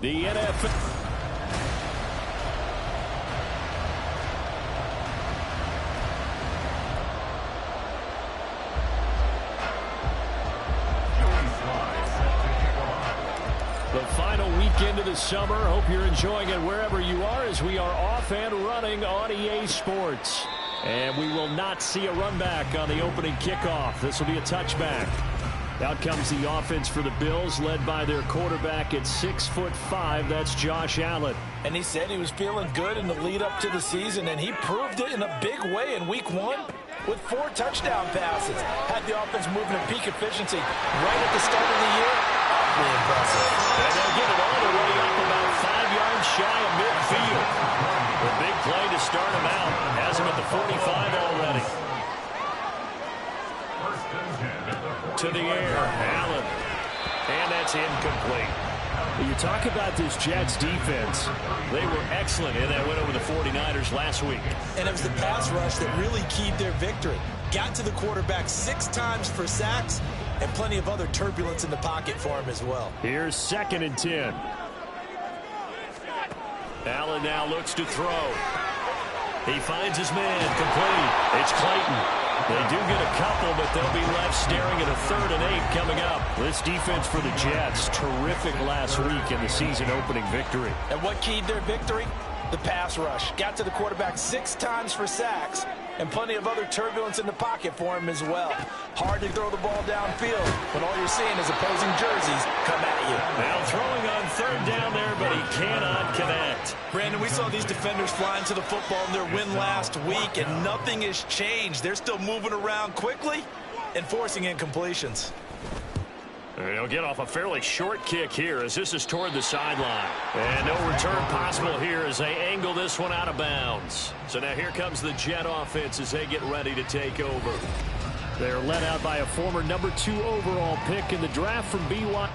The NFL. The final weekend of the summer. Hope you're enjoying it wherever you are as we are off and running on EA Sports. And we will not see a run back on the opening kickoff. This will be a touchback. Out comes the offense for the Bills, led by their quarterback at 6'5". That's Josh Allen. And he said he was feeling good in the lead up to the season, and he proved it in a big way in week 1 with 4 touchdown passes. Had the offense moving at peak efficiency right at the start of the year. Awfully impressive. And they'll get it all the way up about 5 yards shy of midfield. The big play to start him out. Has him at the 45 already. To the air, Allen. And that's incomplete. You talk about this Jets defense. They were excellent in that win over the 49ers last week. And it was the pass rush that really keyed their victory. Got to the quarterback 6 times for sacks and plenty of other turbulence in the pocket for him as well. Here's 2nd and 10. Allen now looks to throw. He finds his man complete. It's Clayton. They do get a couple, but they'll be left staring at a 3rd and 8 coming up. This defense for the Jets, terrific last week in the season-opening victory. And what keyed their victory? The pass rush. Got to the quarterback 6 times for sacks and plenty of other turbulence in the pocket for him as well. Hard to throw the ball downfield when all you're seeing is opposing jerseys come at you. Now throwing on 3rd down there, but he cannot connect. Brandon, we saw these defenders flying to the football in their win last week, and nothing has changed. They're still moving around quickly and forcing incompletions. They'll get off a fairly short kick here as this is toward the sideline. And no return possible here as they angle this one out of bounds. So now here comes the Jet offense as they get ready to take over. They're led out by a former number 2 overall pick in the draft from BYU.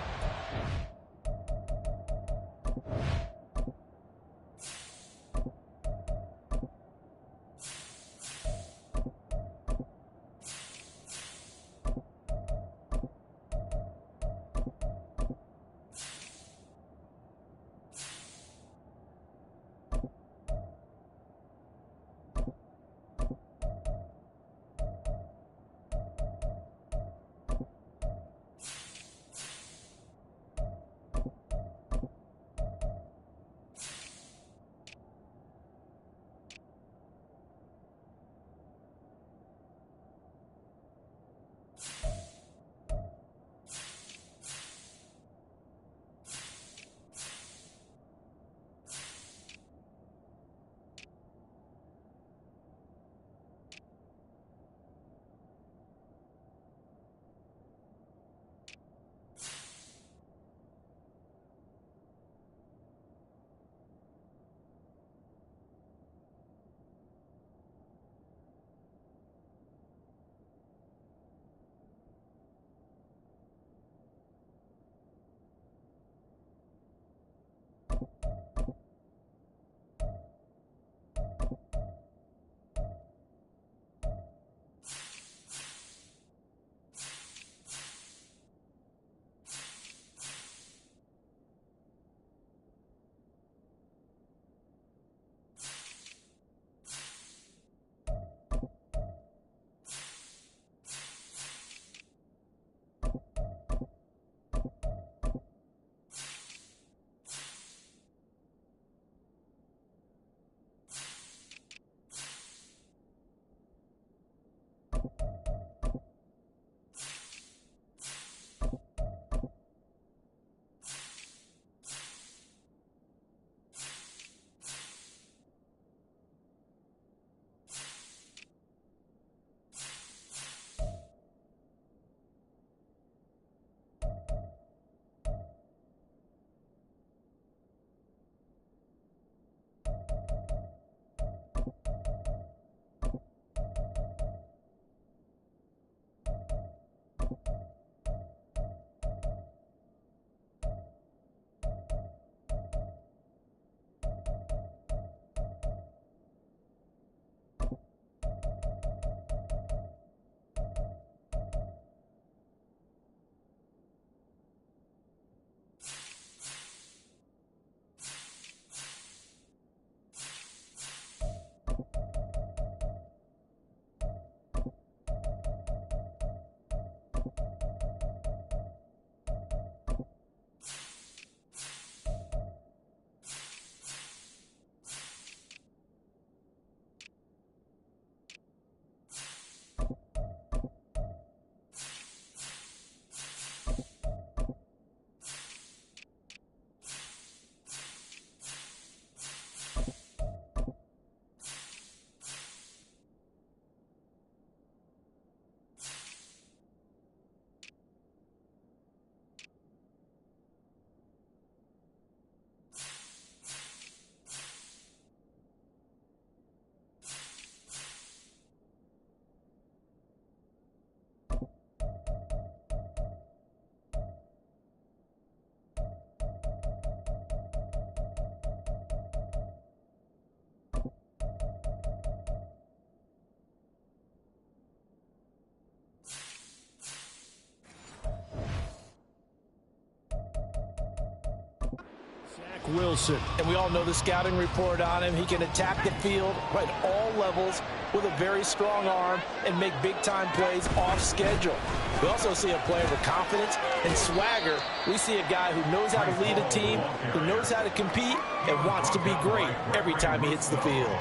Wilson. And we all know the scouting report on him. He can attack the field at all levels with a very strong arm and make big-time plays off schedule. We also see a player with confidence and swagger. We see a guy who knows how to lead a team, who knows how to compete, and wants to be great every time he hits the field.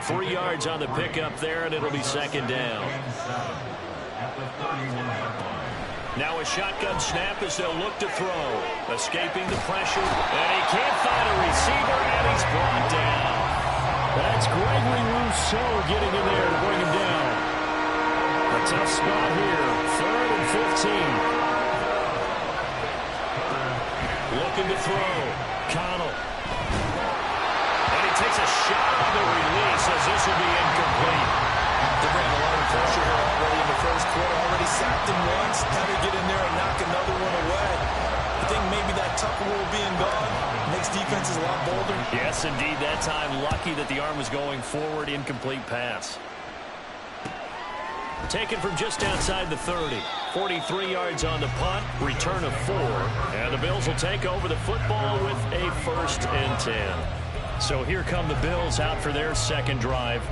3 yards on the pickup there, and it'll be second down. Now a shotgun snap as they'll look to throw. Escaping the pressure, and he can't find a receiver, and he's brought down. That's Gregory Rousseau getting in there to bring him down. A tough spot here, 3rd and 15. Looking to throw. Connell. And he takes a shot on the release as this will be incomplete. They're bringing a lot of pressure here already in the first quarter. Already sacked him once. How to get in there and knock another one away. I think maybe that Tucker rule being gone makes defenses a lot bolder. Yes, indeed. That time, lucky that the arm was going forward. Incomplete pass. Taken from just outside the 30. 43 yards on the punt. Return of 4. And the Bills will take over the football with a 1st and 10. So here come the Bills out for their second drive.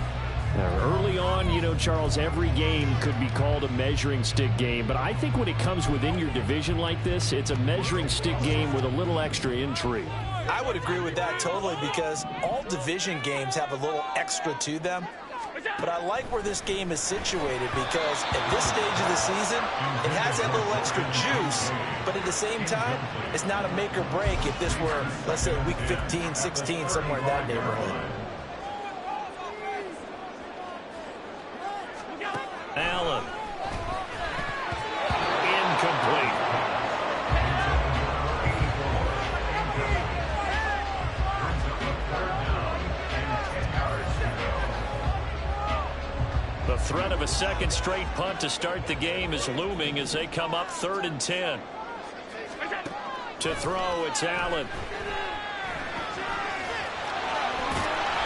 Early on, you know, Charles, every game could be called a measuring stick game. But I think when it comes within your division like this, it's a measuring stick game with a little extra intrigue. I would agree with that totally because all division games have a little extra to them. But I like where this game is situated because at this stage of the season, it has that little extra juice, but at the same time, it's not a make or break if this were, let's say, week 15, 16, somewhere in that neighborhood. Allen. Incomplete. The threat of a second straight punt to start the game is looming as they come up 3rd and 10. To throw, it's Allen.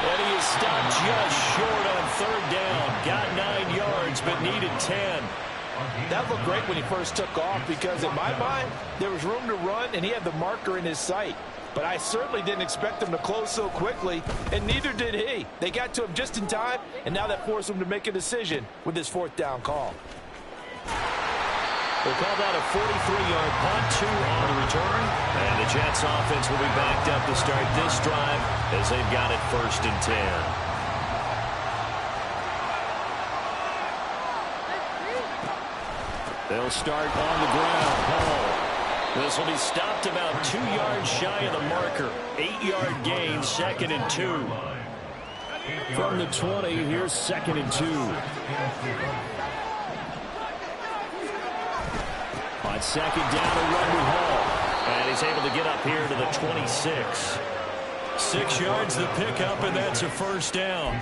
And he is stopped just short on 3rd down. Got 9 yards, but needed 10. That looked great when he first took off because in my mind, there was room to run and he had the marker in his sight. But I certainly didn't expect him to close so quickly, and neither did he. They got to him just in time, and now that forced him to make a decision with this 4th down call. We'll call that a 43-yard punt, 2 on the return. And the Jets offense will be backed up to start this drive as they've got it 1st and 10. They'll start on the ground. Hall. This will be stopped about 2 yards shy of the marker. 8-yard gain, 2nd and 2. From the 20, here's 2nd and 2. On 2nd down, a run with Hall. And he's able to get up here to the 26. 6 yards the pickup, and that's a 1st down.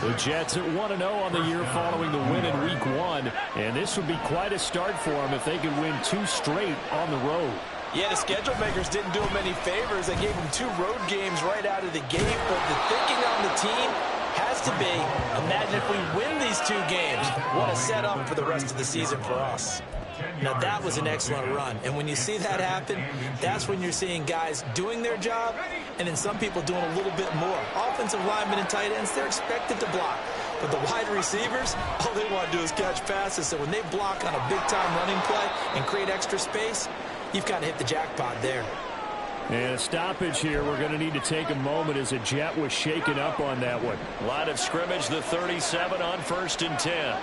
The Jets at 1-0 on the year following the win in Week 1. And this would be quite a start for them if they could win 2 straight on the road. Yeah, the schedule makers didn't do them any favors. They gave them 2 road games right out of the gate. But the thinking on the team has to be, imagine if we win these 2 games, what a setup for the rest of the season for us. Now, that was an excellent run. And when you see that happen, that's when you're seeing guys doing their job and then some people doing a little bit more. Offensive linemen and tight ends, they're expected to block. But the wide receivers, all they want to do is catch passes. So when they block on a big-time running play and create extra space, you've got to hit the jackpot there. And a stoppage here. We're going to need to take a moment as a Jet was shaken up on that one. Line of scrimmage, the 37 on 1st and 10.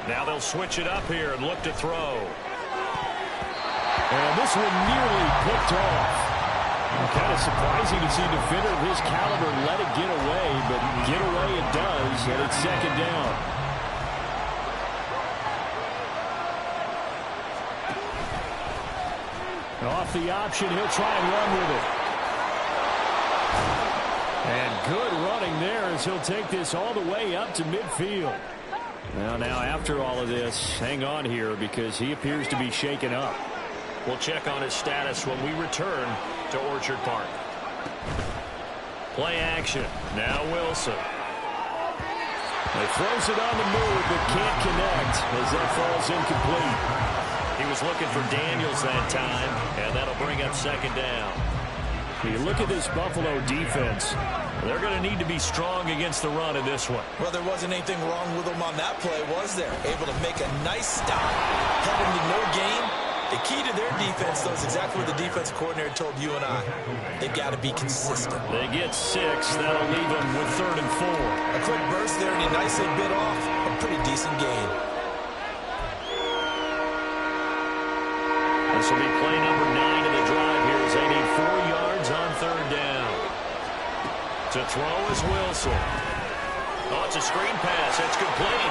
Now they'll switch it up here and look to throw. And this one nearly picked off. Kind of surprising to see a defender of his caliber let it get away, but get away it does, and it's 2nd down. Off the option, he'll try and run with it. And good running there as he'll take this all the way up to midfield. Now, after all of this, hang on here because he appears to be shaken up. We'll check on his status when we return to Orchard Park. Play action. Now Wilson. He throws it on the move but can't connect as that falls incomplete. He was looking for Daniels that time, and that'll bring up second down. You look at this Buffalo defense. They're going to need to be strong against the run in this one. Well, there wasn't anything wrong with them on that play, was there? Able to make a nice stop, heading to no gain. The key to their defense, though, is exactly what the defense coordinator told you and I. They've got to be consistent. They get 6. That'll leave them with 3rd and 4. A quick burst there, and he nicely bit off a pretty decent gain. This will be play number 9 of the drive here as they need 4 yards on 3rd down. To throw is Wilson. Oh, it's a screen pass. It's complete.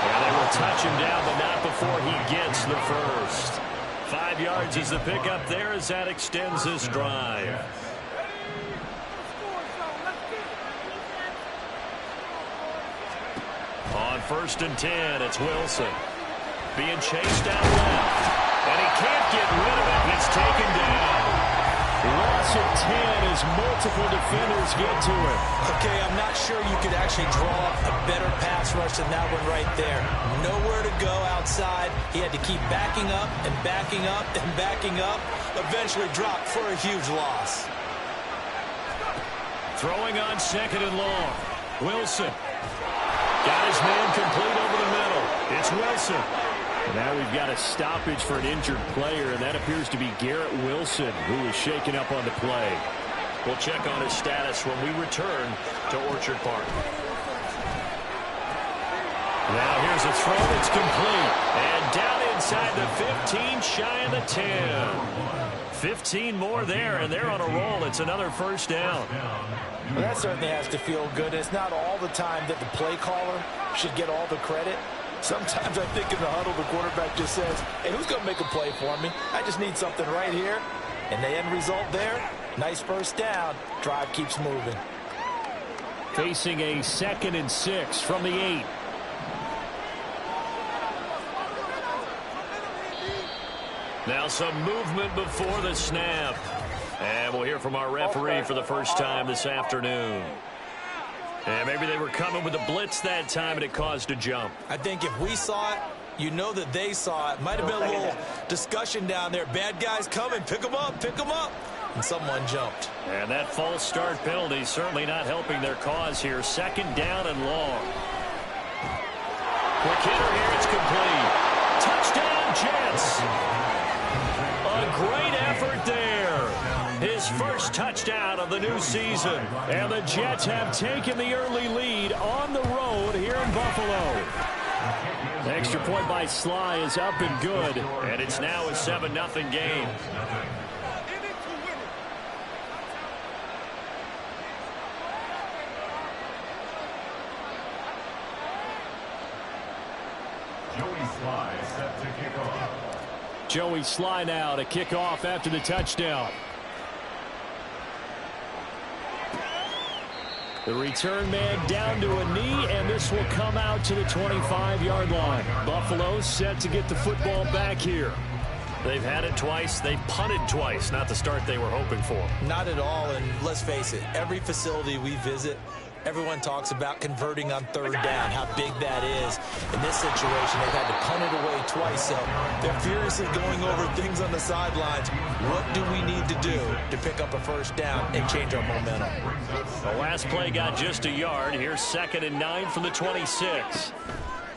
And they will touch him down, but not before he gets the first. 5 yards is the pickup there as that extends this drive. On 1st and 10, it's Wilson. Being chased out left. And he can't get rid of it. He's taken down. Loss of 10 as multiple defenders get to him. Okay, I'm not sure you could actually draw a better pass rush than that one right there. Nowhere to go outside. He had to keep backing up and backing up and backing up. Eventually dropped for a huge loss. Throwing on 2nd and long. Wilson. Got his man complete over the middle. It's Wilson. Now we've got a stoppage for an injured player, and that appears to be Garrett Wilson, who is shaken up on the play. We'll check on his status when we return to Orchard Park. Now here's a throw that's complete. And down inside the 15, shy of the 10. 15 more there, and they're on a roll. It's another 1st down. Well, that certainly has to feel good. It's not all the time that the play caller should get all the credit. Sometimes I think in the huddle, the quarterback just says, hey, who's going to make a play for me? I just need something right here. And the end result there, nice 1st down. Drive keeps moving. Facing a 2nd and 6 from the 8. Now some movement before the snap. And we'll hear from our referee for the first time this afternoon. And maybe they were coming with a blitz that time and it caused a jump. I think if we saw it, you know that they saw it. Might have been a little discussion down there. Bad guys coming. Pick them up. Pick them up. And someone jumped. And that false start penalty certainly not helping their cause here. 2nd down and long. Quick hitter here. It's complete. Touchdown, Jets. A great effort there. His first touchdown of the new season. And the Jets have taken the early lead on the road here in Buffalo. The extra point by Sly is up and good. And it's now a 7-0 game. Joey Sly set to kick off. Joey Sly now to kick off after the touchdown. The return man down to a knee, and this will come out to the 25-yard line. Buffalo set to get the football back here. They've had it twice. They've punted twice. Not the start they were hoping for. Not at all, and let's face it, every facility we visit, everyone talks about converting on 3rd down, how big that is. In this situation, they've had to punt it away twice, so they're furiously going over things on the sidelines. What do we need to do to pick up a 1st down and change our momentum? The last play got just a yard. Here's 2nd and 9 from the 26.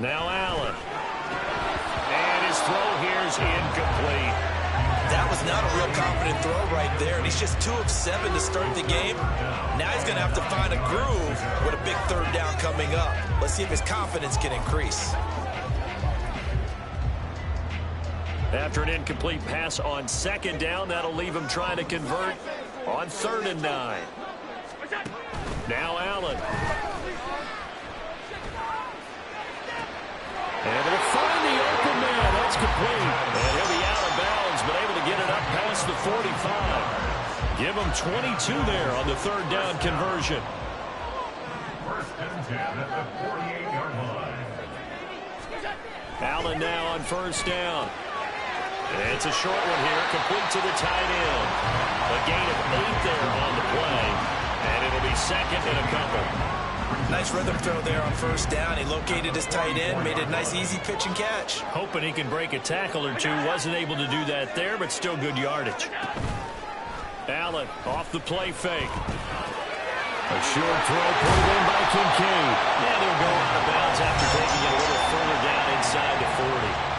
Now Allen. And his throw here is incomplete. That was not a real confident throw right there, and he's just 2 of 7 to start the game. Now he's going to have to find a groove with a big 3rd down coming up. Let's see if his confidence can increase. After an incomplete pass on 2nd down, that'll leave him trying to convert on 3rd and 9. Now Allen. And they'll find the open man. That's complete. And he'll be out of bounds, but able to get it up past the 45. Give him 22 there on the 3rd down conversion. 1st and 10 at the 48-yard line. Allen now on 1st down. And it's a short one here, complete to the tight end. A gain of 8 there on the play. And it'll be 2nd and a couple. Nice rhythm throw there on first down. He located his tight end, made a nice easy pitch and catch. Hoping he can break a tackle or two. Wasn't able to do that there, but still good yardage. Allen off the play fake. A short throw pulled in by Kincaid. And he'll go out of bounds after taking it a little further down inside the 40.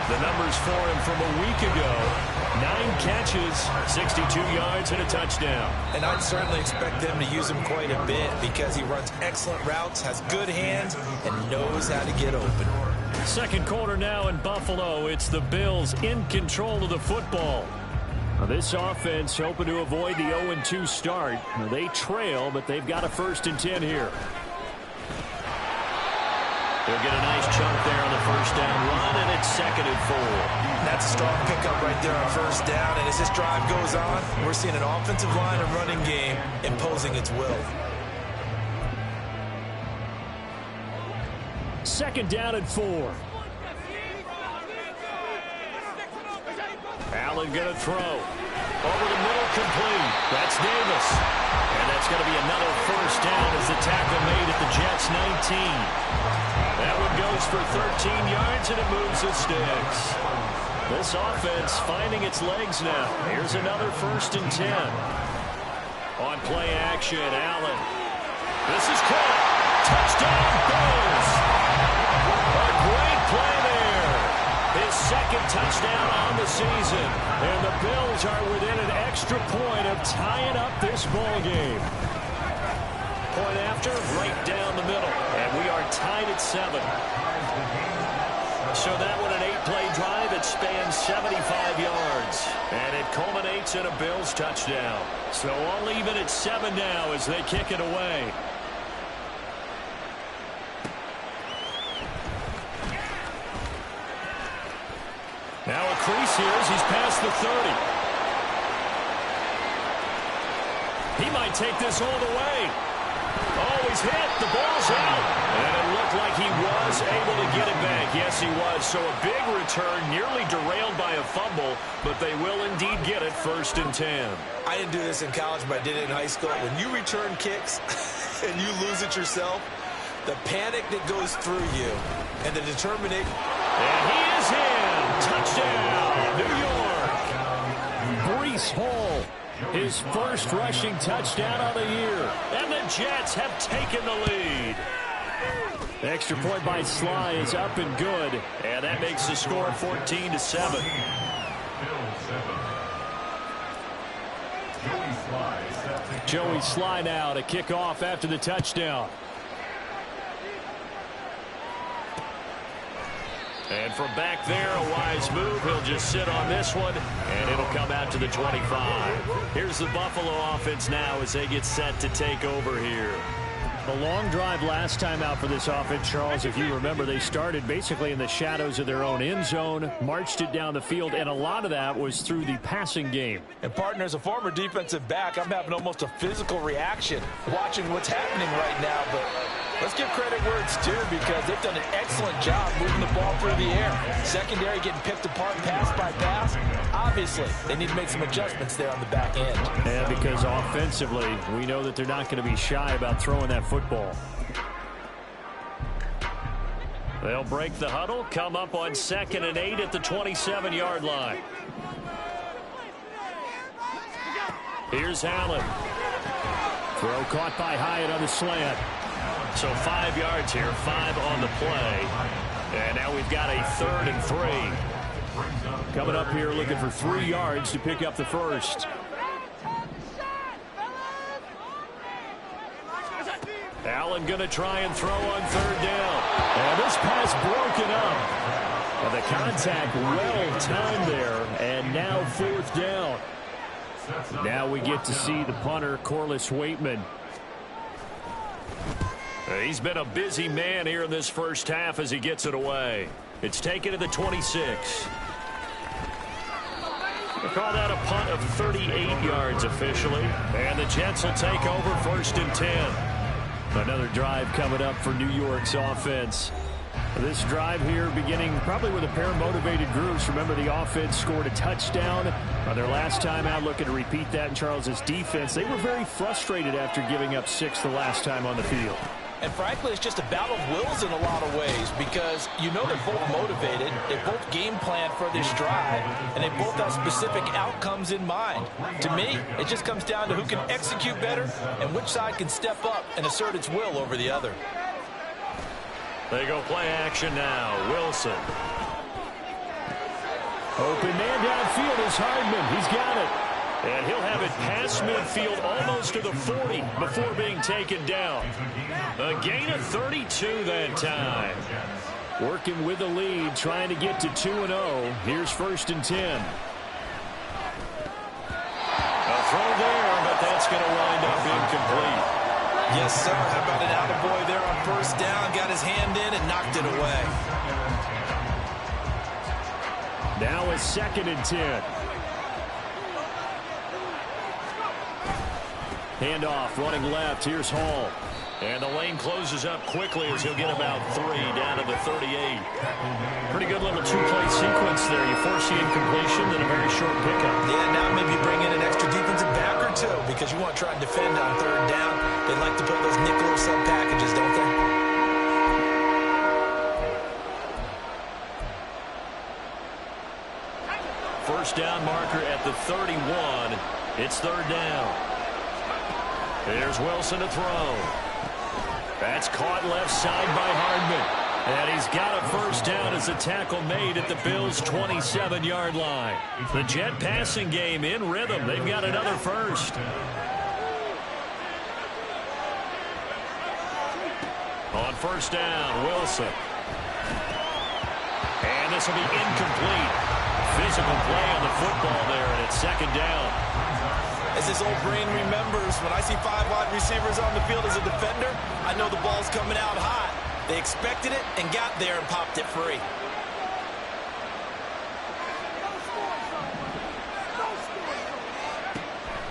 The numbers for him from a week ago: 9 catches, 62 yards, and a touchdown. And I'd certainly expect them to use him quite a bit because he runs excellent routes, has good hands, and knows how to get open. Second quarter now in Buffalo. It's the Bills in control of the football. Now this offense hoping to avoid the 0-2 start. Now they trail, but they've got a 1st and 10 here. They'll get a nice chunk there on the first down run, and it's 2nd and 4. That's a strong pickup right there on first down. And as this drive goes on, we're seeing an offensive line and running game imposing its will. 2nd down and 4. Allen going to throw. Over the middle, complete. That's Davis. And that's going to be another first down as the tackle made at the Jets' 19. That one goes for 13 yards, and it moves the sticks. This offense finding its legs now. Here's another 1st and 10. On play action, Allen. This is caught. Touchdown, Bills. A great play there. His 2nd touchdown on the season. And the Bills are within an extra point of tying up this ball game. Point after, right down the middle. And we are tied at 7. So that one an 8-play drive. It spans 75 yards. And it culminates in a Bills touchdown. So all even at 7 now as they kick it away. Now a crease here as he's past the 30. He might take this all the way. Oh, he's hit. The ball's out. And it looked like he was able to get it back. Yes, he was. So a big return, nearly derailed by a fumble, but they will indeed get it 1st and 10. I didn't do this in college, but I did it in high school. When you return kicks and you lose it yourself, the panic that goes through you and the determination. And he is in. Touchdown, New York. Breece Hall. His 1st rushing touchdown of the year. And the Jets have taken the lead. The extra point by Sly is up and good. And that makes the score 14-7. Joey Sly now to kick off after the touchdown. And from back there, a wise move. He'll just sit on this one, and it'll come out to the 25. Here's the Buffalo offense now as they get set to take over here. A long drive last time out for this offense, Charles. If you remember, they started basically in the shadows of their own end zone, marched it down the field, and a lot of that was through the passing game. And, partner, as a former defensive back, I'm having almost a physical reaction watching what's happening right now, but let's give credit where it's due because they've done an excellent job moving the ball through the air. Secondary getting picked apart pass by pass. Obviously, they need to make some adjustments there on the back end. And because offensively, we know that they're not going to be shy about throwing that football. They'll break the huddle, come up on 2nd and 8 at the 27-yard line. Here's Allen. Throw caught by Hyatt on the slant. So 5 yards here, 5 on the play. And now we've got a 3rd and 3. Coming up here looking for 3 yards to pick up the 1st. Allen going to try and throw on 3rd down. And this pass broken up. And the contact well timed there. And now 4th down. Now we get to see the punter, Corliss Waitman. He's been a busy man here in this first half as he gets it away. It's taken to the 26. They call that a punt of 38 yards officially. And the Jets will take over 1st and 10. Another drive coming up for New York's offense. This drive here beginning probably with a pair of motivated groups. Remember, the offense scored a touchdown on their last time out, looking to repeat that in Charles's defense. They were very frustrated after giving up 6 the last time on the field. And frankly, it's just a battle of wills in a lot of ways because you know they're both motivated, they both game plan for this drive, and they both have specific outcomes in mind. To me, it just comes down to who can execute better and which side can step up and assert its will over the other. They go play action now. Wilson. Open man downfield is Hardman. He's got it. And he'll have it past midfield almost to the 40 before being taken down. A gain of 32 that time. Working with the lead, trying to get to 2-0. Here's 1st and 10. A throw there, but that's going to wind up incomplete. Yes, sir. How about an attaboy there on 1st down? Got his hand in and knocked it away. Now a 2nd and 10. Handoff, running left. Here's Hall. And the lane closes up quickly as he'll get about 3 down to the 38. Pretty good little 2-play sequence there. You force the incompletion, then a very short pickup. Yeah, now maybe bring in an extra defensive back or two because you want to try and defend on 3rd down. They like to play those nickel or sub packages, don't they? First down marker at the 31. It's 3rd down. There's Wilson to throw. That's caught left side by Hardman. And he's got a 1st down as a tackle made at the Bills' 27-yard line. The Jet passing game in rhythm. They've got another 1st. On 1st down, Wilson. And this will be incomplete. Physical play on the football there, and it's 2nd down. As his old brain remembers, when I see 5 wide receivers on the field as a defender, I know the ball's coming out hot. They expected it and got there and popped it free.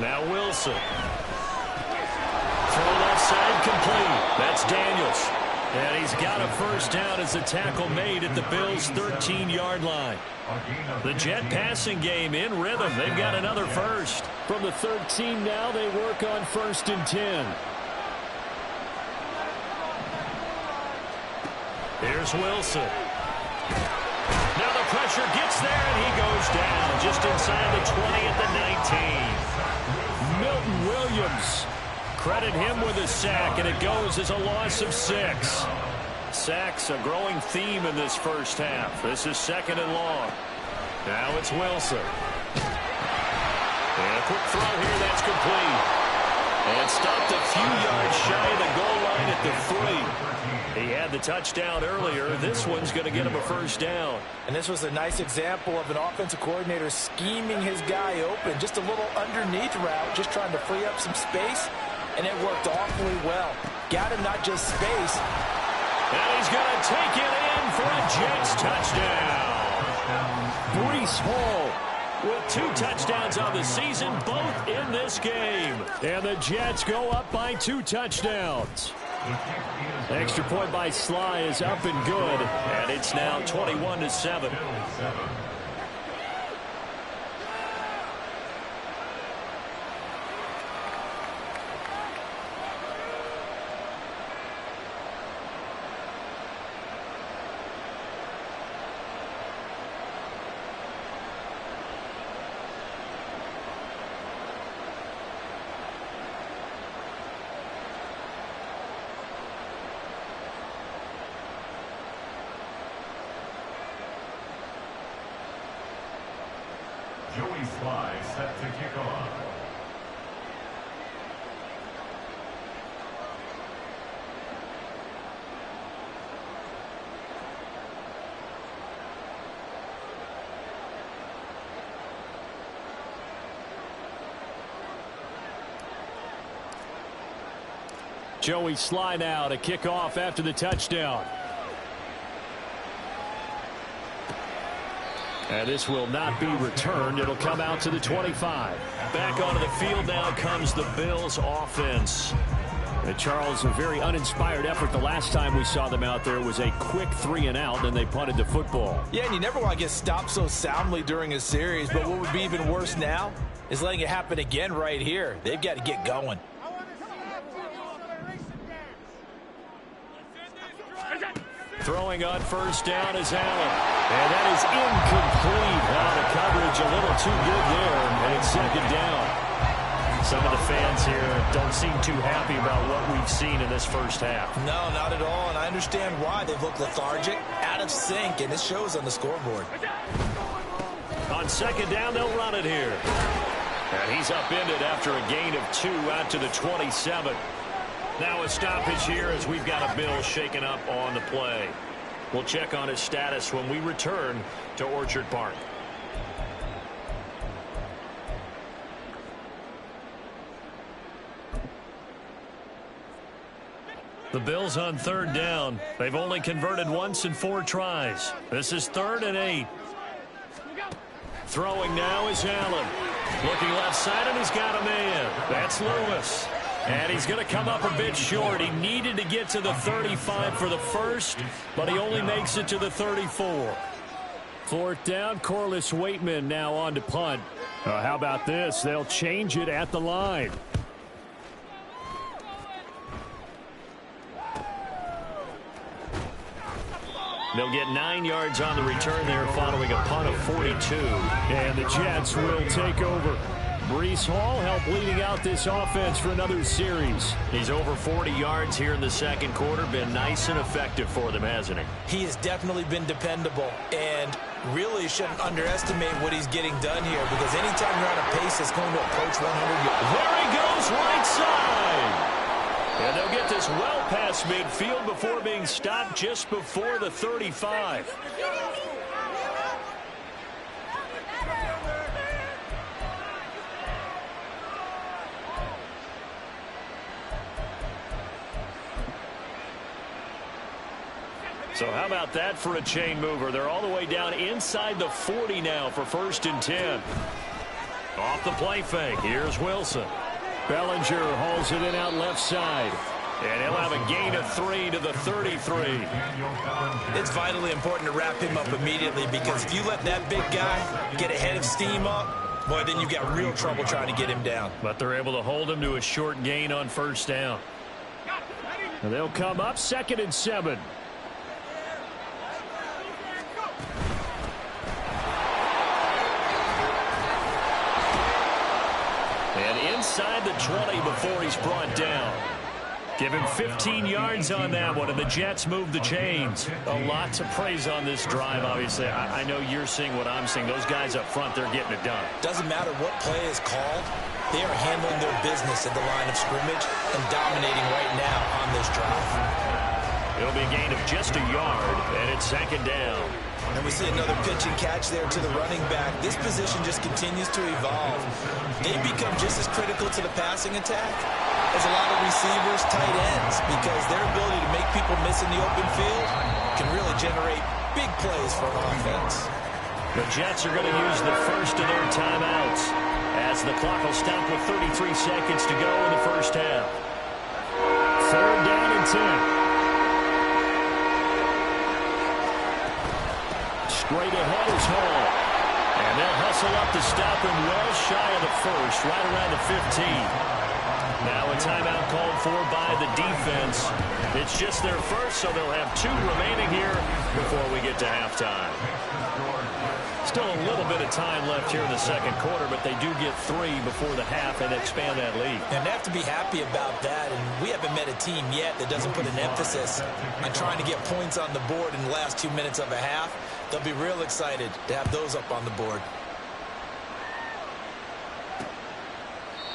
Now Wilson. Throw left side complete. That's Daniels. And he's got a 1st down as a tackle made at the Bills' 13-yard line. The Jet passing game in rhythm. They've got another 1st. From the 13 now, they work on 1st and 10. Here's Wilson. Now the pressure gets there, and he goes down just inside the 20 at the 19. Milton Williams. Credit him with a sack, and it goes as a loss of 6. Sacks a growing theme in this 1st half. This is 2nd and long. Now it's Wilson. And a quick throw here, that's complete. And stopped a few yards shy of the goal line at the 3. He had the touchdown earlier. This one's going to get him a 1st down. And this was a nice example of an offensive coordinator scheming his guy open. Just a little underneath route, just trying to free up some space. And it worked awfully well. Got him not just space. And he's going to take it in for a Jets touchdown. Breece Hall with 2 touchdowns on the season, both in this game. And the Jets go up by 2 touchdowns. Extra point by Sly is up and good. And it's now 21-7. Joey Sly set to kick off. Joey Sly now to kick off after the touchdown. And this will not be returned. It'll come out to the 25. Back onto the field now comes the Bills offense. Charles, a very uninspired effort. The last time we saw them out there was a quick 3-and-out, and they punted the football. Yeah, and you never want to get stopped so soundly during a series, but what would be even worse now is letting it happen again right here. They've got to get going. Throwing on first down is Allen. And that is incomplete. The coverage a little too good there, and it's second down. Some of the fans here don't seem too happy about what we've seen in this first half. No, not at all, and I understand why. They've looked lethargic, out of sync, and it shows on the scoreboard. On second down, they'll run it here. And he's upended after a gain of 2 out to the 27. Now a stoppage here as we've got a Bill shaken up on the play. We'll check on his status when we return to Orchard Park. The Bills on third down. They've only converted once in 4 tries. This is 3rd and 8. Throwing now is Allen. Looking left side, and he's got a man. That's Lewis. And he's going to come up a bit short. He needed to get to the 35 for the first, but he only makes it to the 34. 4th down, Corliss Waitman now on to punt. How about this? They'll change it at the line. They'll get 9 yards on the return there following a punt of 42. And the Jets will take over. Breece Hall helped leading out this offense for another series. He's over 40 yards here in the second quarter. Been nice and effective for them, hasn't he? He has definitely been dependable, and really shouldn't underestimate what he's getting done here, because anytime you're on a pace that's going to approach 100 yards. There he goes, right side. And they'll get this well past midfield before being stopped just before the 35. So how about that for a chain mover? They're all the way down inside the 40 now for 1st and 10. Off the play fake. Here's Wilson. Bellinger hauls it in out left side. And he'll have a gain of 3 to the 33. It's vitally important to wrap him up immediately, because if you let that big guy get a head of steam up, boy, then you've got real trouble trying to get him down. But they're able to hold him to a short gain on first down. And they'll come up 2nd and 7. Inside the 20 before he's brought down. Give him 15 yards on that one, and the Jets move the chains. A lot to praise on this drive, obviously. I know you're seeing what I'm seeing. Those guys up front, they're getting it done. Doesn't matter what play is called. They are handling their business at the line of scrimmage and dominating right now on this drive. It'll be a gain of just a yard, and it's 2nd down. And we see another pitch and catch there to the running back. This position just continues to evolve. They become just as critical to the passing attack as a lot of receivers, tight ends, because their ability to make people miss in the open field can really generate big plays for an offense. The Jets are going to use the first of their timeouts as the clock will stop with 33 seconds to go in the first half. 3rd down and 10. Straight ahead is Hall. And they'll hustle up to stop him well shy of the first, right around the 15. Now a timeout called for by the defense. It's just their first, so they'll have 2 remaining here before we get to halftime. Still a little bit of time left here in the second quarter, but they do get 3 before the half and expand that lead. And they have to be happy about that, and we haven't met a team yet that doesn't put an emphasis on trying to get points on the board in the last 2 minutes of a half. They'll be real excited to have those up on the board.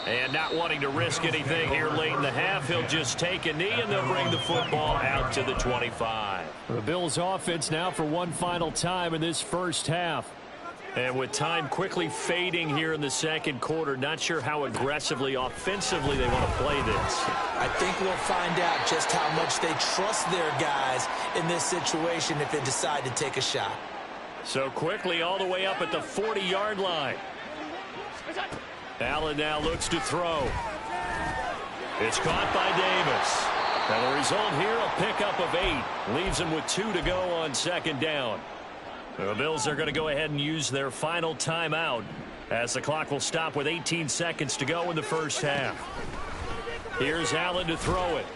And not wanting to risk anything here late in the half, he'll just take a knee, and they'll bring the football out to the 25. The Bills' offense now for one final time in this first half. And with time quickly fading here in the second quarter, not sure how aggressively, offensively they want to play this. I think we'll find out just how much they trust their guys in this situation if they decide to take a shot. So quickly all the way up at the 40-yard line. Allen now looks to throw. It's caught by Davis. And the result here, a pickup of 8. Leaves him with 2 to go on second down. The Bills are going to go ahead and use their final timeout as the clock will stop with 18 seconds to go in the first half. Here's Allen to throw it.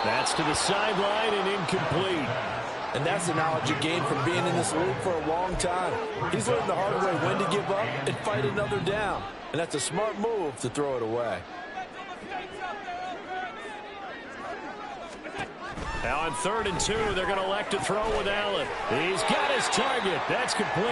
That's to the sideline and incomplete. And that's the knowledge you gain from being in this league for a long time. He's learned the hard way when to give up and fight another down. And that's a smart move to throw it away. Now on 3rd and 2, they're going to elect to throw with Allen. He's got his target. That's complete.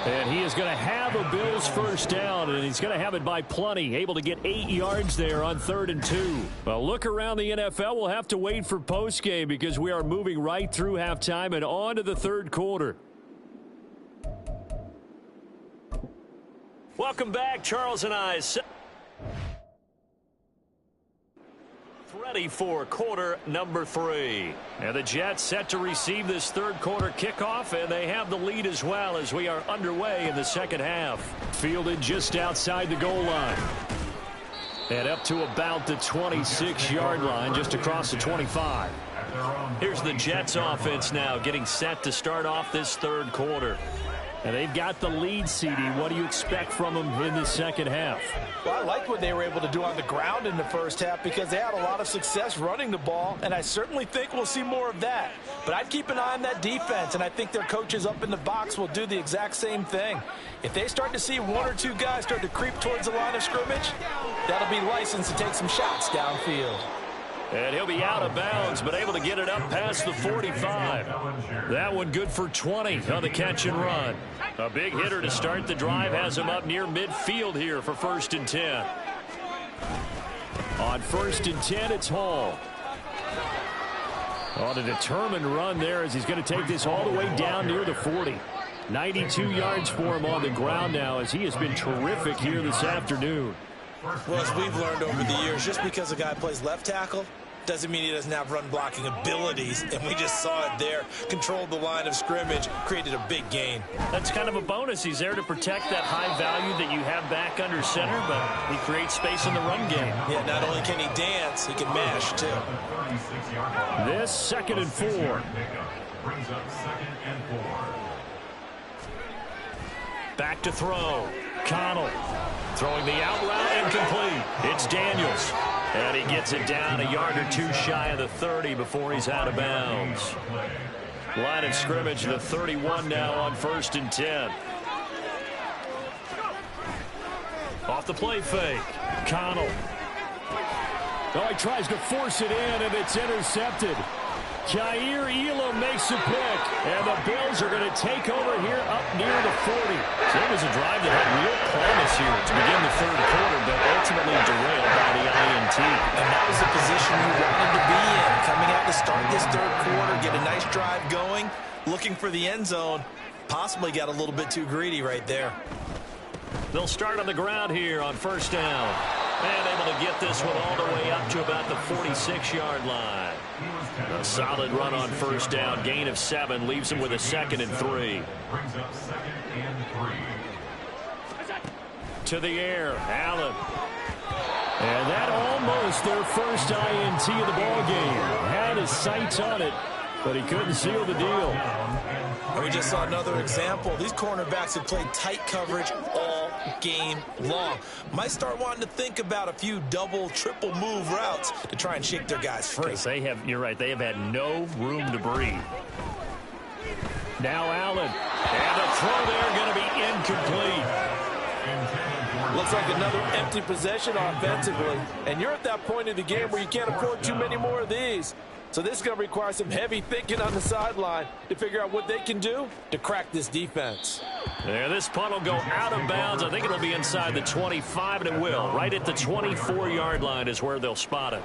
And he is going to have a Bills first down, and he's going to have it by plenty. Able to get 8 yards there on 3rd and 2. Well, look around the NFL. We'll have to wait for postgame because we are moving right through halftime and on to the third quarter. Welcome back. Charles and I ready for quarter number 3. And the Jets set to receive this third quarter kickoff, and they have the lead as well as we are underway in the second half. Fielded just outside the goal line. And up to about the 26-yard line, just across the 25. Here's the Jets offense now getting set to start off this third quarter. And they've got the lead, CD. What do you expect from them in the second half? Well, I liked what they were able to do on the ground in the first half because they had a lot of success running the ball, and I certainly think we'll see more of that. But I'd keep an eye on that defense, and I think their coaches up in the box will do the exact same thing. If they start to see 1 or 2 guys start to creep towards the line of scrimmage, that'll be licensed to take some shots downfield. And he'll be out of bounds, but able to get it up past the 45. That one good for 20 on the catch and run. A big hitter to start the drive has him up near midfield here for 1st and 10. On 1st and 10, it's Hall. On a determined run there as he's going to take this all the way down near the 40. 92 yards for him on the ground now as he has been terrific here this afternoon. Well, as we've learned over the years, just because a guy plays left tackle doesn't mean he doesn't have run blocking abilities, and we just saw it there. Controlled the line of scrimmage, created a big gain. That's kind of a bonus. He's there to protect that high value that you have back under center, but he creates space in the run game. Yeah, not only can he dance, he can mash, too. This 2nd and 4. Brings up 2nd and 4. Back to throw. Connell throwing the out route, incomplete. It's Daniels. And he gets it down a yard or 2 shy of the 30 before he's out of bounds. Line of scrimmage, the 31 now on 1st and 10. Off the play fake. Connell. Oh, he tries to force it in, and it's intercepted. Kaiir Elam makes a pick, and the Bills are going to take over here up near the 40. So it was a drive that had real promise here to begin the third quarter, but ultimately derailed by the INT. And that was the position you wanted to be in. Coming out to start this third quarter, get a nice drive going, looking for the end zone. Possibly got a little bit too greedy right there. They'll start on the ground here on 1st down. And able to get this one all the way up to about the 46-yard line. A solid run on 1st down. Gain of 7 leaves him with a 2nd and 3. Brings up 2nd and 3. To the air, Allen. And that almost their first INT of the ballgame. Had his sights on it, but he couldn't seal the deal. And we just saw another example. These cornerbacks have played tight coverage all game long. Might start wanting to think about a few double, triple move routes to try and shake their guys free. They have, you're right, they have had no room to breathe. Now Allen. And the throw there going to be incomplete. Looks like another empty possession offensively. And you're at that point in the game where you can't afford too many more of these. So this is going to require some heavy thinking on the sideline to figure out what they can do to crack this defense. There, this punt will go out of bounds. I think it'll be inside the 25, and it will. Right at the 24-yard line is where they'll spot it.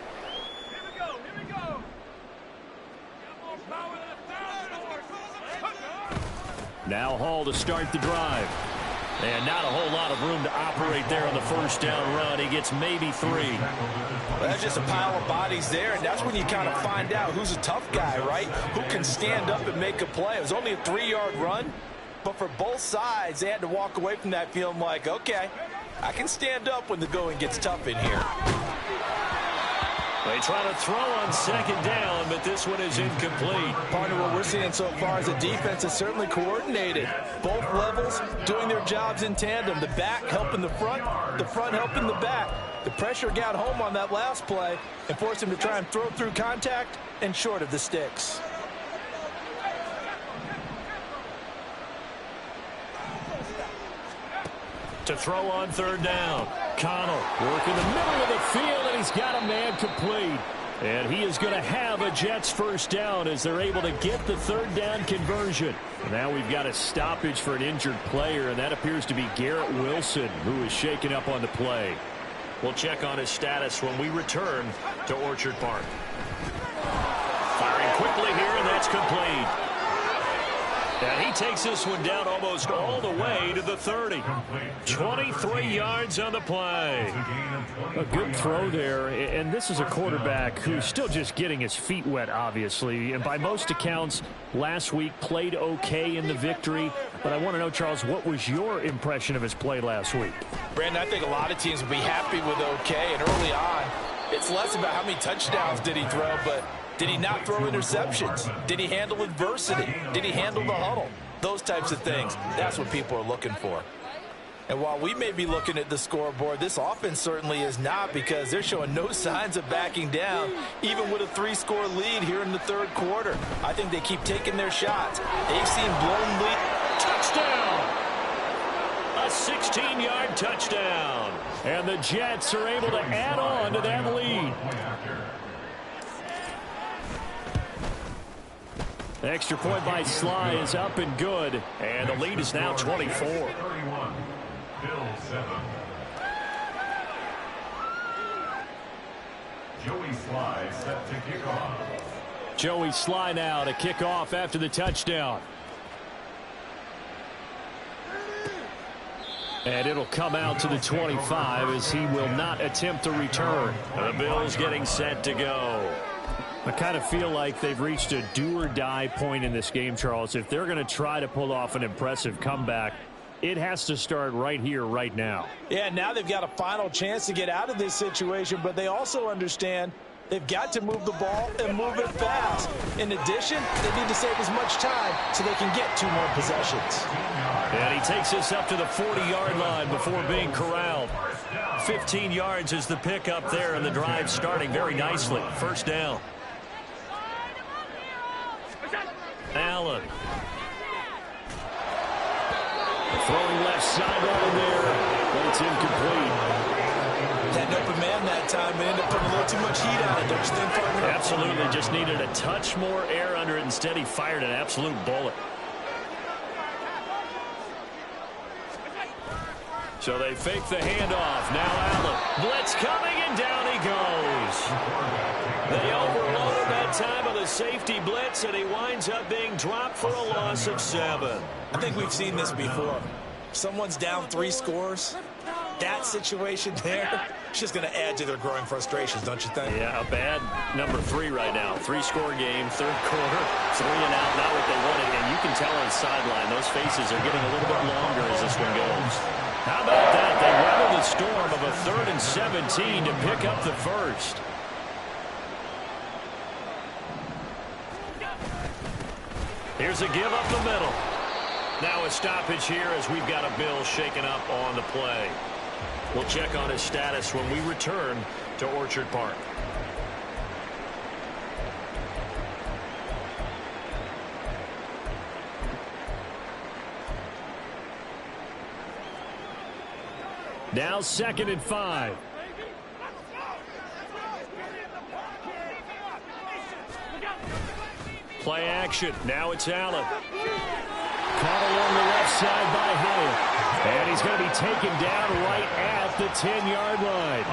Now Hall to start the drive. And not a whole lot of room to operate there on the 1st down run. He gets maybe 3. Well, that's just a pile of bodies there, and that's when you kind of find out who's a tough guy, right? Who can stand up and make a play. It was only a 3-yard run, but for both sides, they had to walk away from that feeling like, okay, I can stand up when the going gets tough in here. They try to throw on second down, but this one is incomplete. Partner, what we're seeing so far is the defense is certainly coordinated. Both levels doing their jobs in tandem. The back helping the front helping the back. The pressure got home on that last play and forced him to try and throw through contact and short of the sticks. To throw on third down. Connell working the middle of the field, and he's got a man complete. And he is going to have a Jets first down as they're able to get the third down conversion. Now we've got a stoppage for an injured player, and that appears to be Garrett Wilson, who is shaken up on the play. We'll check on his status when we return to Orchard Park. Firing quickly here, and that's complete. And he takes this one down almost all the way to the 30. 23 yards on the play. A good throw there, and this is a quarterback who's still just getting his feet wet, obviously. And by most accounts, last week played okay in the victory. But I want to know, Charles, what was your impression of his play last week? Brandon, I think a lot of teams will be happy with okay, and early on, it's less about how many touchdowns did he throw, but did he not throw interceptions? Did he handle adversity? Did he handle the huddle? Those types of things. That's what people are looking for. And while we may be looking at the scoreboard, this offense certainly is not, because they're showing no signs of backing down, even with a 3-score lead here in the third quarter. I think they keep taking their shots. They've seen blown lead. Touchdown! A 16-yard touchdown. And the Jets are able to add on to that lead. The extra point by Sly is up and good. And the lead is now 24. 31. Bill 7. Joey Sly set to kick off. Joey Sly now to kick off after the touchdown. And it'll come out to the 25 as he will not attempt to return. The Bills getting set to go. I kind of feel like they've reached a do-or-die point in this game, Charles. If they're going to try to pull off an impressive comeback, it has to start right here, right now. Yeah, now they've got a final chance to get out of this situation, but they also understand they've got to move the ball and move it fast. In addition, they need to save as much time so they can get 2 more possessions. And he takes this up to the 40-yard line before being corralled. 15 yards is the pickup there, and the drive starting very nicely. First down. Allen. Throwing left sideline there, but it's incomplete. Had an open man that time, but ended up putting a little too much heat on it. Don't you think, partner? Absolutely, just needed a touch more air under it. Instead, he fired an absolute bullet. So they fake the handoff. Now Allen. Blitz coming, and down he goes. They overload that time of the safety blitz, and he winds up being dropped for a loss of 7. I think we've seen this before. Someone's down 3 scores. That situation there, it's just going to add to their growing frustrations, don't you think? Yeah, a bad number 3 right now. 3-score game, third quarter, 3 and out, not what they wanted. And you can tell on the sideline, those faces are getting a little bit longer as this one goes. How about that? They weather the storm of a 3rd and 17 to pick up the first. Here's a give up the middle. Now a stoppage here as we've got a Bill shaken up on the play. We'll check on his status when we return to Orchard Park. Now 2nd and 5. Play action. Now it's Allen. Caught along the left side by Hyatt. And he's going to be taken down right at the 10-yard line.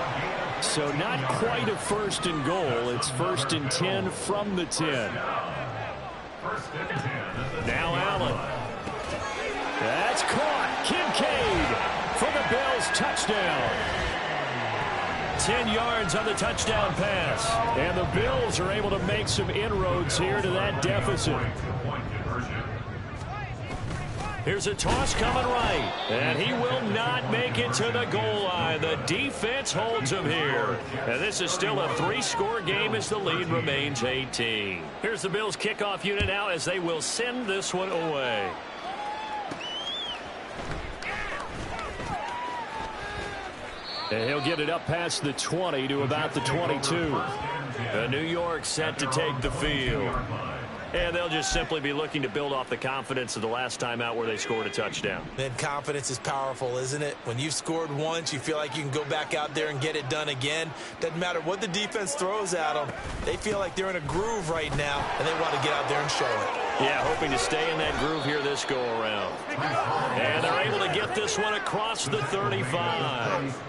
So not quite a 1st and goal. It's 1st and 10 from the 10. Now Allen. That's caught. Kincaid for the Bills touchdown. 10 yards on the touchdown pass. And the Bills are able to make some inroads here to that deficit. Here's a toss coming right. And he will not make it to the goal line. The defense holds him here. And this is still a 3-score game as the lead remains 18. Here's the Bills kickoff unit now as they will send this one away. And he'll get it up past the 20 to about the 22. New York set to take the field. And they'll just simply be looking to build off the confidence of the last time out where they scored a touchdown. And confidence is powerful, isn't it? When you've scored once, you feel like you can go back out there and get it done again. Doesn't matter what the defense throws at them. They feel like they're in a groove right now, and they want to get out there and show it. Yeah, hoping to stay in that groove here this go-around. And they're able to get this one across the 35.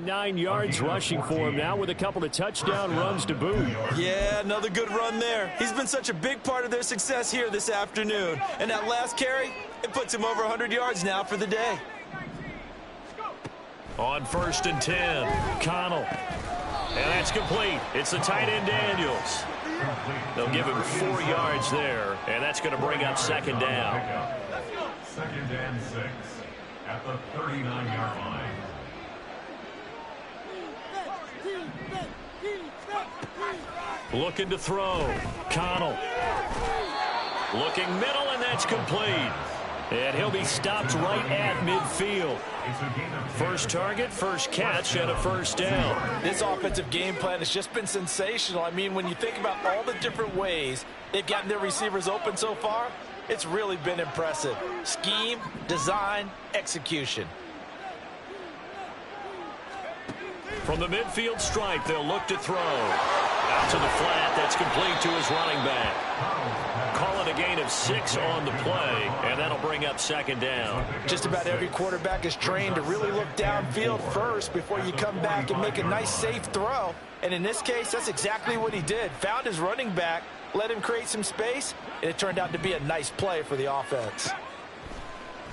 Nine yards rushing for him now with a couple of touchdown runs to boot. Yeah, another good run there. He's been such a big part of their success here this afternoon. And that last carry, it puts him over 100 yards now for the day. On 1st and 10, Connell. And that's complete. It's the tight end Daniels. They'll give him 4 yards there, and that's going to bring up 2nd down. 2nd and 6 at the 39-yard line. Looking to throw. Connell. Looking middle, and that's complete. And he'll be stopped right at midfield. First target, first catch, and a 1st down. This offensive game plan has just been sensational. I mean, when you think about all the different ways they've gotten their receivers open so far, it's really been impressive. Scheme, design, execution. From the midfield stripe, they'll look to throw. Out to the flat, that's complete to his running back. Call it a gain of 6 on the play, and that'll bring up 2nd down. Just about every quarterback is trained to really look downfield first before you come back and make a nice, safe throw. And in this case, that's exactly what he did. Found his running back, let him create some space, and it turned out to be a nice play for the offense.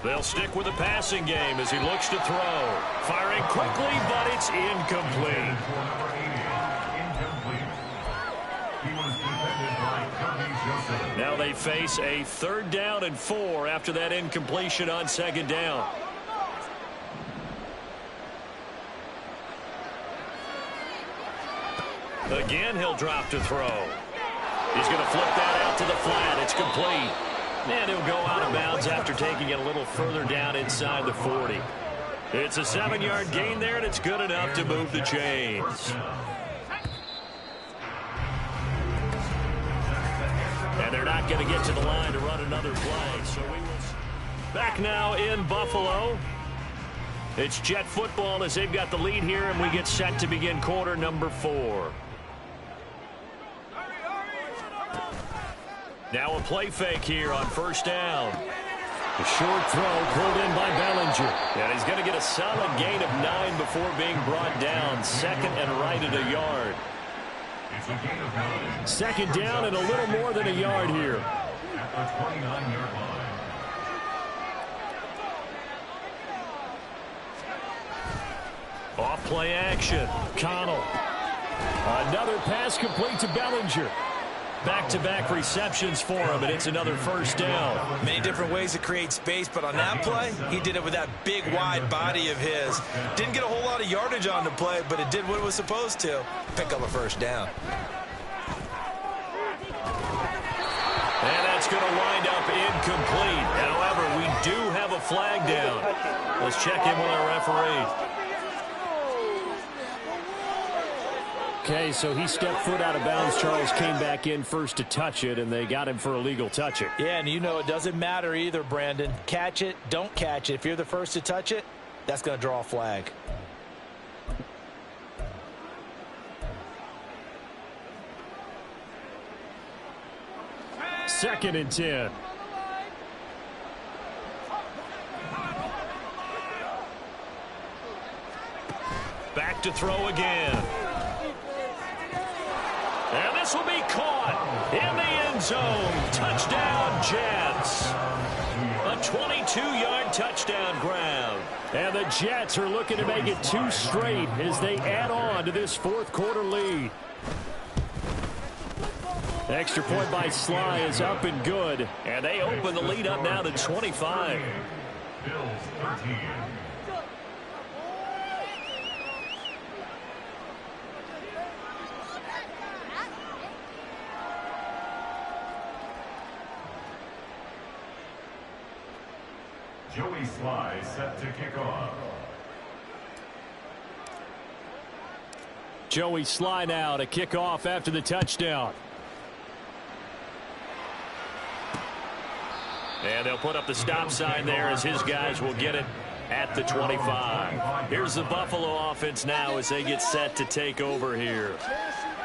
They'll stick with the passing game as he looks to throw. Firing quickly, but it's incomplete. Now they face a 3rd down and 4 after that incompletion on 2nd down. Again, he'll drop to throw. He's going to flip that out to the flat. It's complete. And he'll go out of bounds after taking it a little further down inside the 40. It's a 7-yard gain there, and it's good enough to move the chains. And they're not going to get to the line to run another play. So we will back now in Buffalo. It's Jet football as they've got the lead here, and we get set to begin quarter number 4. Now a play fake here on 1st down. A short throw pulled in by Bellinger. And he's going to get a solid gain of 9 before being brought down. 2nd and right at a yard. 2nd down and a little more than a yard here. At the 29-yard line. Off play action. Connell. Another pass complete to Bellinger. Back-to-back receptions for him, and it's another 1st down. Many different ways to create space, but on that play, he did it with that big, wide body of his. Didn't get a whole lot of yardage on the play, but it did what it was supposed to. Pick up a 1st down. And that's going to wind up incomplete. However, we do have a flag down. Let's check in with our referee. Okay, so he stepped foot out of bounds. Charles came back in first to touch it, and they got him for illegal touching. Yeah, and you know it doesn't matter either, Brandon. Catch it, don't catch it. If you're the first to touch it, that's going to draw a flag. Second and 10. Back to throw again. And this will be caught in the end zone. Touchdown, Jets. A 22-yard touchdown grab. And the Jets are looking to make it 2 straight as they add on to this fourth quarter lead. Extra point by Sly is up and good. And they open the lead up now to 25. Bills 13. Joey Sly set to kick off. Joey Sly now to kick off after the touchdown. And they'll put up the stop sign there as his guys will get it at the 25. Here's the Buffalo offense now as they get set to take over here.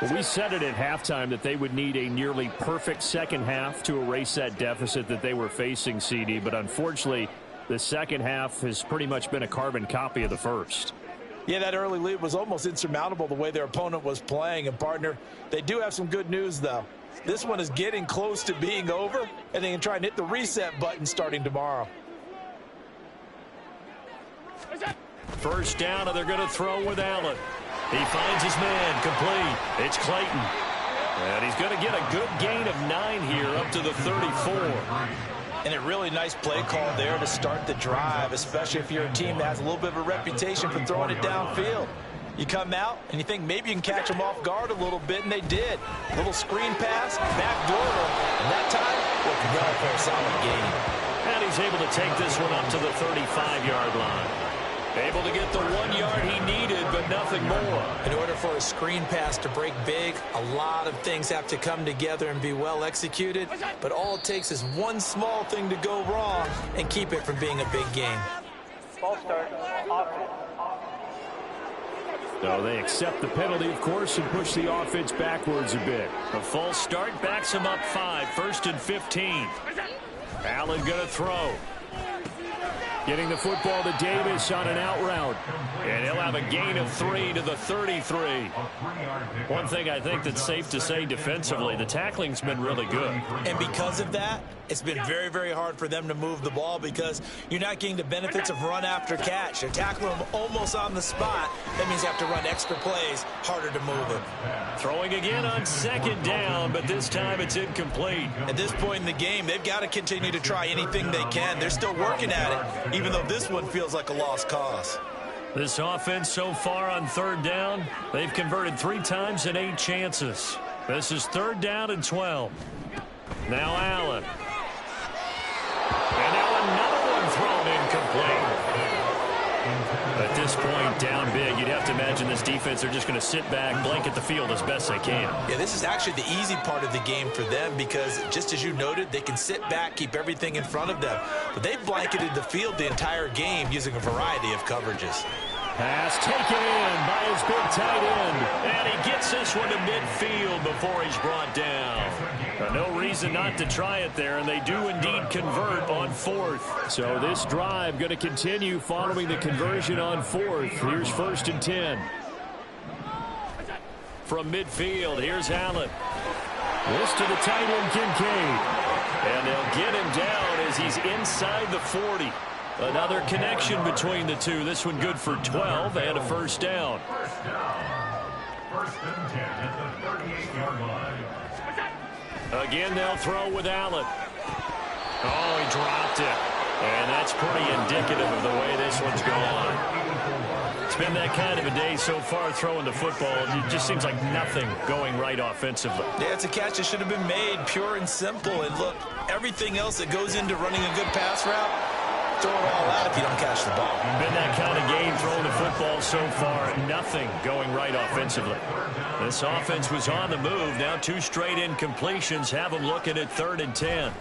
Well, we said it at halftime that they would need a nearly perfect second half to erase that deficit that they were facing, CD. But unfortunately, the second half has pretty much been a carbon copy of the first. Yeah, that early lead was almost insurmountable the way their opponent was playing. And, partner, they do have some good news, though. This one is getting close to being over, and they can try and hit the reset button starting tomorrow. First down, and they're going to throw with Allen. He finds his man, complete. It's Clayton. And he's going to get a good gain of 9 here up to the 34. And a really nice play call there to start the drive, especially if you're a team that has a little bit of a reputation for throwing it downfield. You come out, and you think maybe you can catch them off guard a little bit, and they did. Little screen pass, backdoor, and that time, worked well for a solid gain. And he's able to take this one up to the 35-yard line. Able to get the 1 yard he needed, but nothing more. In order for a screen pass to break big, a lot of things have to come together and be well executed. But all it takes is one small thing to go wrong and keep it from being a big game. Ball start. So they accept the penalty, of course, and push the offense backwards a bit. A false start backs him up 5, 1st and 15. Allen going to throw. Getting the football to Davis on an out route. And he'll have a gain of 3 to the 33. One thing I think that's safe to say defensively, the tackling's been really good. And because of that, it's been very, very hard for them to move the ball because you're not getting the benefits of run after catch. They're tackling them almost on the spot. That means you have to run extra plays, harder to move it. Throwing again on 2nd down, but this time it's incomplete. At this point in the game, they've got to continue to try anything they can. They're still working at it, even though this one feels like a lost cause. This offense so far on 3rd down, they've converted 3 times in 8 chances. This is 3rd down and 12. Now Allen. And now another one thrown incomplete. At this point, down big, you'd have to imagine this defense, they're just going to sit back, blanket the field as best they can. Yeah, this is actually the easy part of the game for them because, just as you noted, they can sit back, keep everything in front of them. But they've blanketed the field the entire game using a variety of coverages. Pass taken in by his big tight end. And he gets this one to midfield before he's brought down. No reason not to try it there, and they do indeed convert on 4th. So this drive going to continue following the conversion on 4th. Here's 1st and 10. From midfield, here's Allen. This to the tight end, Kincaid. And they'll get him down as he's inside the 40. Another connection between the two. This one good for 12 and a 1st down. 1st and 10 at the 38-yard line. Again, they'll throw with Allen. Oh, he dropped it. And that's pretty indicative of the way this one's gone. It's been that kind of a day so far throwing the football. It just seems like nothing going right offensively. Yeah, it's a catch that should have been made, pure and simple. And look, everything else that goes into running a good pass route, throw it all out if you don't catch the ball. Been that kind of game throwing the football so far. Nothing going right offensively. This offense was on the move. Now 2 straight incompletions have them looking at 3rd and 10.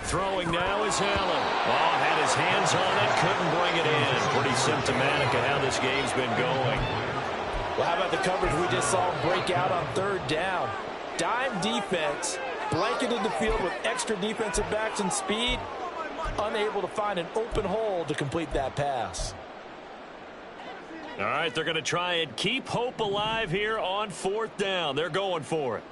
Throwing now is Allen. Oh, had his hands on it, couldn't bring it in. Pretty symptomatic of how this game's been going. Well, how about the coverage we just saw break out on 3rd down? Dime defense, blanketed the field with extra defensive backs and speed, unable to find an open hole to complete that pass. All right, they're going to try and keep hope alive here on 4th down. They're going for it.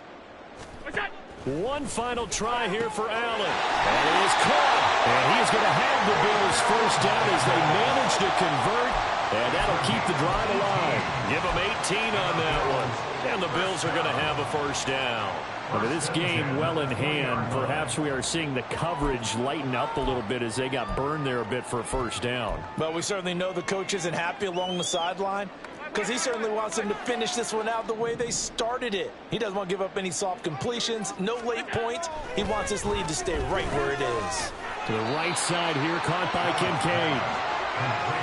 One final try here for Allen. And he is caught. And he is going to have the Bills 1st down as they manage to convert. And that'll keep the drive alive. Give them 18 on that one. And the Bills are going to have a 1st down. With this game well in hand, perhaps we are seeing the coverage lighten up a little bit as they got burned there a bit for a 1st down. But we certainly know the coach isn't happy along the sideline, because he certainly wants them to finish this one out the way they started it. He doesn't want to give up any soft completions, no late points. He wants this lead to stay right where it is. To the right side here, caught by Kincaid.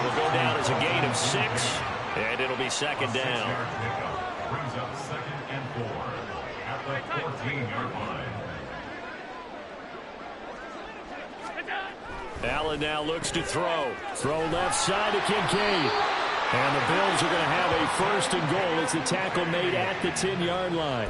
Will go down as a gain of 6, and it'll be 2nd down. Brings up 2nd and 4 at the 14-yard line. Allen now looks to throw. Throw left side to Kincaid. And the Bills are going to have a 1st and goal as the tackle made at the 10-yard line.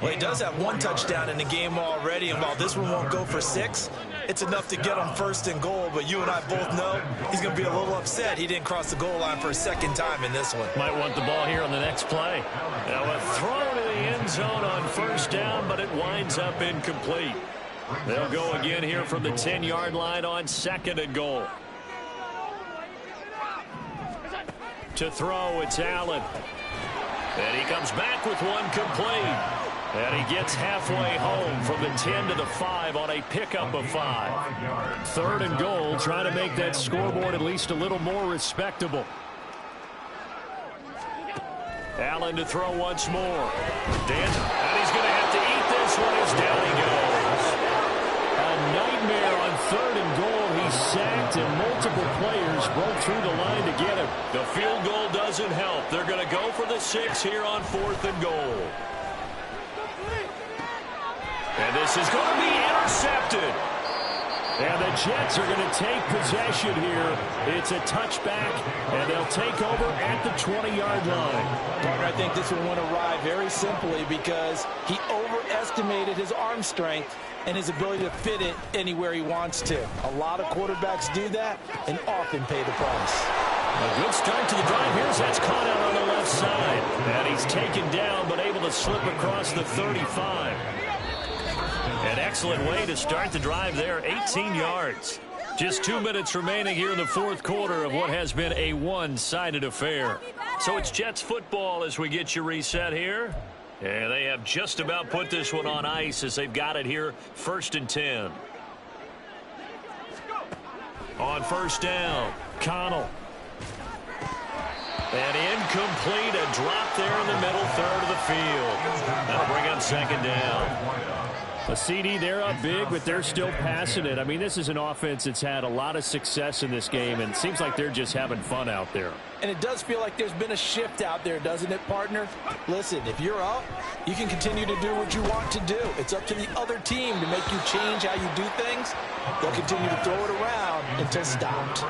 Well, he does have 1 touchdown in the game already, and while this one won't go for 6, it's enough to get him 1st and goal. But you and I both know he's going to be a little upset he didn't cross the goal line for a 2nd time in this one. Might want the ball here on the next play. Now a throw to the end zone on 1st down, but it winds up incomplete. They'll go again here from the 10-yard line on 2nd and goal. To throw, it's Allen. And he comes back with one complete. And he gets halfway home from the 10 to the 5 on a pickup of 5. 3rd and goal, trying to make that scoreboard at least a little more respectable. Allen to throw once more. And he's going to have to eat this one as down he goes. A nightmare on 3rd and goal. He's sacked and multiple players broke through the line to get him. The field goal doesn't help. They're going to go for the 6 here on 4th and goal. And this is going to be intercepted. And the Jets are going to take possession here. It's a touchback, and they'll take over at the 20-yard line. Partner, I think this one went awry very simply because he overestimated his arm strength and his ability to fit it anywhere he wants to. A lot of quarterbacks do that and often pay the price. A good start to the drive. Here's that's caught out on the left side. And he's taken down but able to slip across the 35. An excellent way to start the drive there, 18 yards. Just 2 minutes remaining here in the 4th quarter of what has been a one-sided affair. So it's Jets football as we get you reset here. And they have just about put this one on ice as they've got it here, 1st and 10. On 1st down, Connell. And incomplete, a drop there in the middle 3rd of the field. That'll bring up 2nd down. A CD, they're up big, but they're still passing it. I mean, this is an offense that's had a lot of success in this game, and it seems like they're just having fun out there. And it does feel like there's been a shift out there, doesn't it, partner? Listen, if you're up, you can continue to do what you want to do. It's up to the other team to make you change how you do things. They'll continue to throw it around until stopped.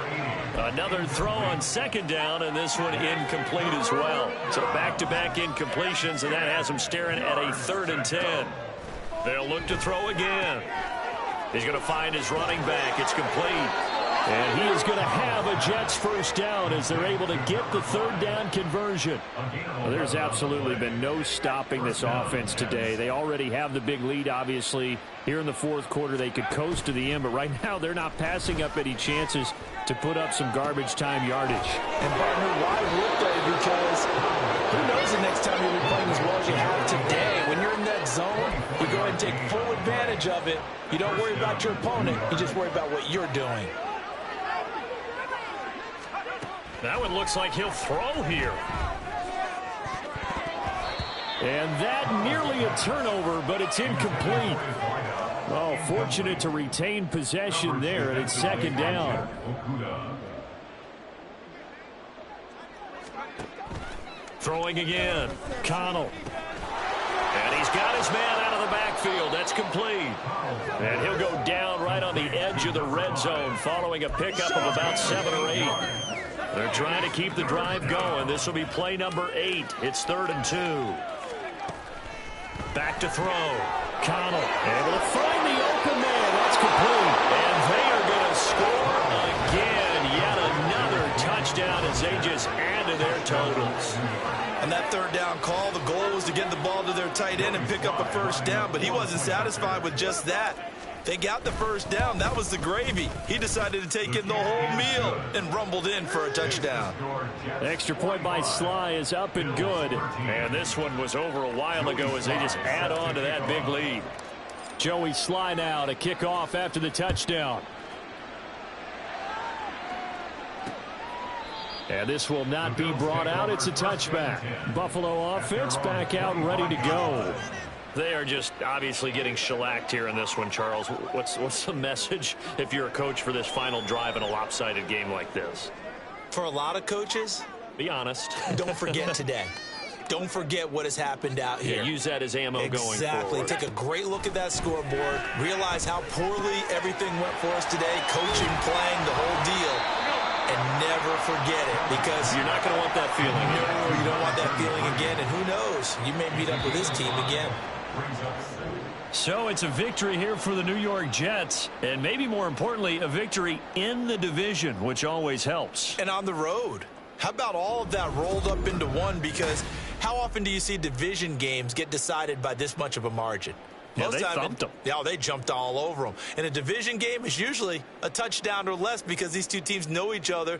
Another throw on 2nd down, and this one incomplete as well. So back-to-back incompletions, and that has them staring at a 3rd and 10. They'll look to throw again. He's going to find his running back. It's complete. And he is going to have a Jets 1st down as they're able to get the 3rd down conversion. Well, there's absolutely been no stopping this offense today. They already have the big lead, obviously. Here in the 4th quarter, they could coast to the end, but right now they're not passing up any chances to put up some garbage time yardage. And, partner, why would they? Because who knows the next time you'll be playing as well as you have today. When you're in that zone, you go ahead and take full advantage of it. You don't worry about your opponent. You just worry about what you're doing. That one looks like he'll throw here. And that nearly a turnover, but it's incomplete. Oh, fortunate to retain possession there, and it's second down. Throwing again. Connell. And he's got his man out of the backfield. That's complete. And he'll go down right on the edge of the red zone following a pickup of about 7 or 8. They're trying to keep the drive going. This will be play number 8. It's 3rd and 2. Back to throw. Connell able to find the open man. That's complete. And they are going to score again. Yet another touchdown as they just add to their totals. On that 3rd down call, the goal was to get the ball to their tight end and pick up a first down, but he wasn't satisfied with just that. They got the first down. That was the gravy. He decided to take in the whole meal and rumbled in for a touchdown. Extra point by Sly is up and good. And this one was over a while ago as they just add on to that big lead. Joey Sly now to kick off after the touchdown. And this will not be brought out. It's a touchback. Buffalo offense back out and ready to go. They are just obviously getting shellacked here in this one, Charles. What's the message if you're a coach for this final drive in a lopsided game like this? For a lot of coaches, be honest. Don't forget today. Don't forget what has happened out here. Yeah, use that as ammo going forward. Exactly. Take a great look at that scoreboard. Realize how poorly everything went for us today. Coaching, playing, the whole deal. And never forget it, because you're not going to want that feeling. No, you don't want that feeling again. And who knows? You may meet up with this team again. So it's a victory here for the New York Jets, and maybe more importantly, a victory in the division, which always helps. And on the road. How about all of that rolled up into one? Because how often do you see division games get decided by this much of a margin? Yeah, they thumped them. Yeah, they jumped all over them. And a division game is usually a touchdown or less because these two teams know each other